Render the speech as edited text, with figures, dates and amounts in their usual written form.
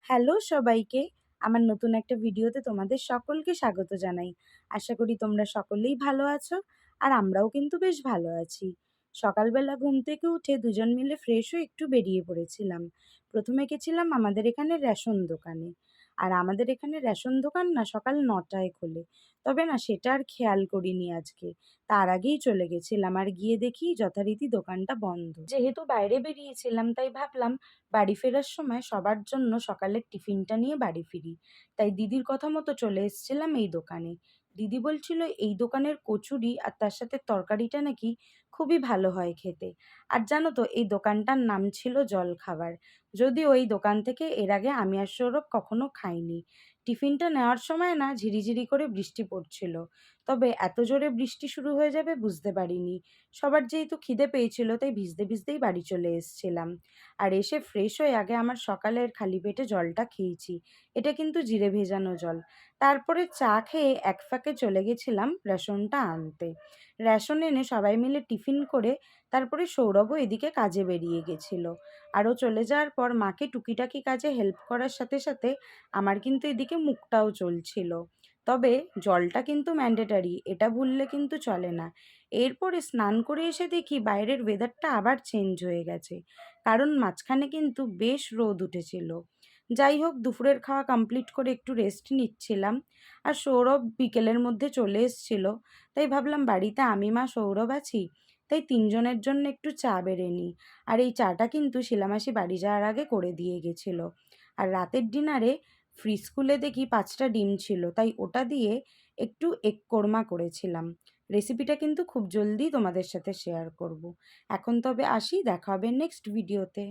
Hello সবাইকে। আমার নতুন একটা ভিডিওতে তোমাদের সকলকে স্বাগত জানাই। আশা করি তোমরা সকলেই ভালো আছো, আর আমরাও কিন্তু বেশ ভালো আছি। সকালবেলা ঘুম থেকে উঠে দুজন মিলে ফ্রেশ হয়ে একটু বেরিয়ে পড়েছিলাম। প্রথমে গেছিলাম আমাদের এখানে রেশন দোকানে। আর আমাদের এখানে রেশন দোকান না সকাল ৯টায় খোলে। তবে না সেটা আর খেয়াল করিনি আজকে। তার আগেই চলে গেছিলাম, আর গিয়ে দেখি যথারীতি দোকানটা বন্ধ। যেহেতু বাইরে বেরিয়েছিলাম তাই ভাবলাম বাড়ি ফেরার সময় সবার জন্য সকালের টিফিনটা নিয়ে বাড়ি ফিরি। তাই দিদির কথা মতো চলে এসেছিলাম এই দোকানে। দিদি বলছিল এই দোকানের কচুরি আর তার সাথে তরকারিটা নাকি খুবই ভালো হয় খেতে। আর জানো তো এই দোকানটার নাম ছিল জলখাবার। যদিও এই দোকান থেকে এর আগে আমি আর সৌরভ কখনো খাইনি। টিফিনটা নেওয়ার সময় না ঝিরিঝিরি করে বৃষ্টি পড়ছিল। তবে এত জোরে বৃষ্টি শুরু হয়ে যাবে বুঝতে পারিনি। সবার যেহেতু খিদে পেয়েছিল তাই ভিজতে ভিজতেই বাড়ি চলে এসেছিলাম। আর এসে ফ্রেশ হয়ে আগে আমার সকালের খালি পেটে জলটা খেয়েছি। এটা কিন্তু জিরে ভেজানো জল। তারপরে চা খেয়ে এক ফাঁকে চলে গেছিলাম রেশনটা আনতে। রেশন এনে সবাই মিলে টিফিন করে তারপরে সৌরভও এদিকে কাজে বেরিয়ে গেছিল। আরও চলে যাওয়ার পর মাকে টুকিটাকি কাজে হেল্প করার সাথে সাথে আমার কিন্তু এদিকে মুখটাও চলছিল। তবে জলটা কিন্তু ম্যান্ডেটারি, এটা ভুললে কিন্তু চলে না। এরপরে স্নান করে এসে দেখি বাইরের ওয়েদারটা আবার চেঞ্জ হয়ে গেছে, কারণ মাঝখানে কিন্তু বেশ রোদ উঠেছিল। যাই হোক, দুপুরের খাওয়া কমপ্লিট করে একটু রেস্ট নিচ্ছিলাম। আর সৌরভ বিকেলের মধ্যে চলে এসেছিল। তাই ভাবলাম বাড়িতে আমি, মা, সৌরভ আছি, তাই তিনজনের জন্য একটু চা বেড়ে নিই। আর এই চাটা কিন্তু শিলামাসি বাড়ি যাওয়ার আগে করে দিয়ে গেছিল। আর রাতের ডিনারে ফ্রিজ খুলে দেখি 5টা ডিম ছিল, তাই ওটা দিয়ে একটু এগ কোরমা করেছিলাম। রেসিপিটা কিন্তু খুব জলদি তোমাদের সাথে শেয়ার করব। এখন তবে আসি, দেখা হবে নেক্সট ভিডিওতে।